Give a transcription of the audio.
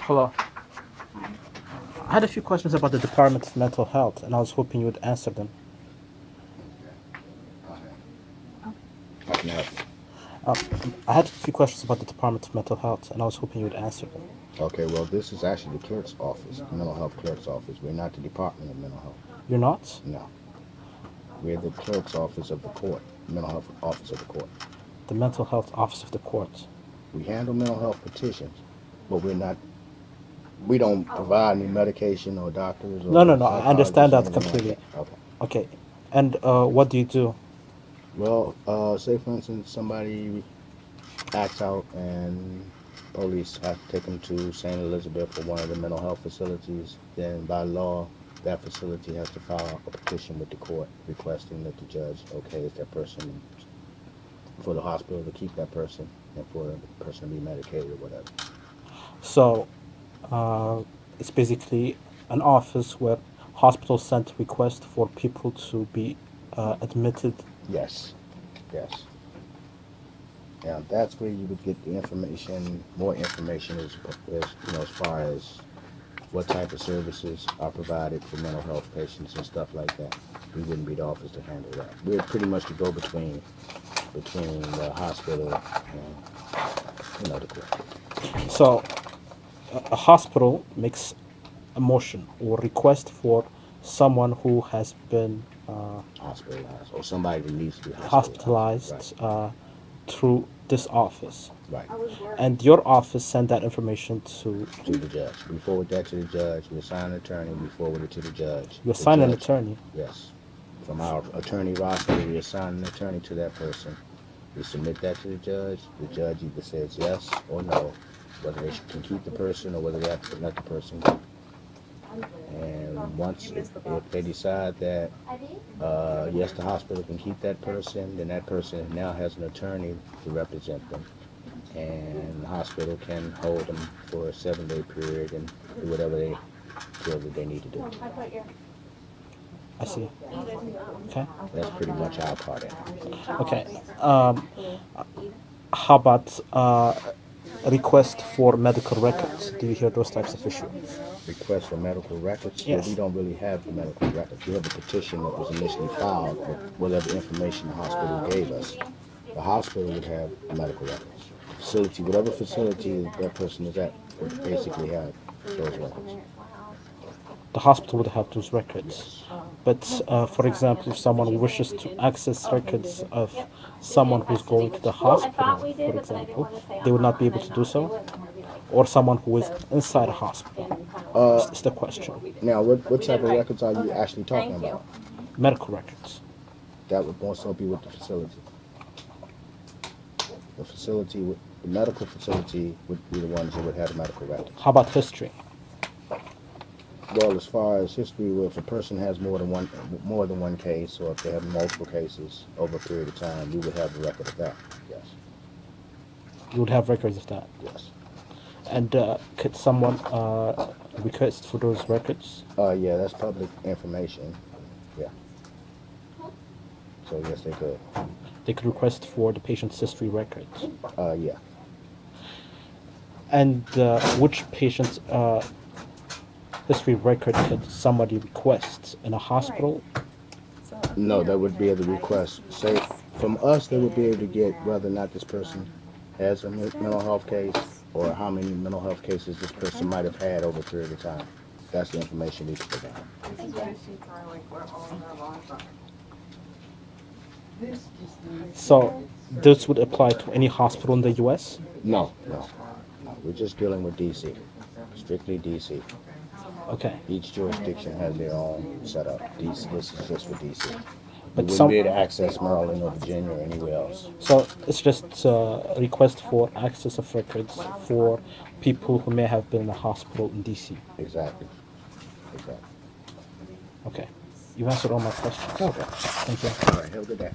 Hello. I had a few questions about the Department of Mental Health, and I was hoping you would answer them. How can I help I had a few questions about the Department of Mental Health, and I was hoping you would answer them. you? Okay, well, this is actually the clerk's office, the mental health clerk's office. We're not the Department of Mental Health. You're not? No. We're the clerk's office of the court, mental health office of the court. The Mental Health Office of the Court. We handle mental health petitions, but we don't provide any medication or doctors or No. I understand psychologists or that anything like completely. that. Okay. Okay. And what do you do? Well, say for instance, somebody acts out and police have to take them to St. Elizabeth or one of the mental health facilities, then by law, that facility has to file a petition with the court requesting that the judge okays that person for the hospital to keep that person and for the person to be medicated or whatever. So, it's basically an office where hospitals send requests for people to be admitted. Yes, yes. Now that's where you would get the information, more information as far as what type of services are provided for mental health patients and stuff like that. We wouldn't be the office to handle that. We're pretty much the go-between between the hospital and the court. So, a hospital makes a motion or request for someone who has been Hospitalized or somebody that needs to be hospitalized. hospitalized through this office. Right. And your office sent that information to To the judge. We forward that to the judge. We assign an attorney. We forward it to the judge. you The assign an judge- attorney. Yes. From our attorney roster, we assign an attorney to that person. We submit that to the judge. The judge either says yes or no, whether they can keep the person or whether they have to let the person go. And once, if they decide that, yes, the hospital can keep that person, then that person now has an attorney to represent them. And the hospital can hold them for a 7-day period and do whatever they feel that they need to do. I see. Okay. That's pretty much our part in it. Okay. How about a request for medical records? Do you hear those types of issues? Request for medical records? Yes. Well, we don't really have the medical records. We have a petition that was initially filed with whatever information the hospital gave us. The hospital would have the medical records. Facility, whatever facility that person is at, would basically have those records. The hospital would have those records. But, for example, if someone wishes to access records of someone who's going to the hospital, for example, they would not be able to do so? Or someone who is inside a hospital? Is the question. Now, what type of records are you actually talking about? Medical records. That would also be with the facility. The medical facility would be the ones that would have the medical records. How about history? Well, as far as history, well, if a person has more than one case, or if they have multiple cases over a period of time, we would have a record of that. Yes. You would have records of that. Yes. And could someone request for those records? Yeah, that's public information. Yeah. So yes, they could. They could request for the patient's history records. Yeah. And which patient's history record could somebody request in a hospital? No, that would be the request. Say, from us, they would be able to get whether or not this person has a mental health case or how many mental health cases this person might have had over a period of time. That's the information we could provide. So this would apply to any hospital in the U.S.? No. We're just dealing with DC. Strictly DC. Okay. Each jurisdiction has their own setup. This is just for DC. But wouldn't some, be able to access Maryland or Virginia or anywhere else. so it's just a request for access of records for people who may have been in a hospital in DC. Exactly. Exactly. Okay. You answered all my questions. Okay. Thank you. All right. Have a good day.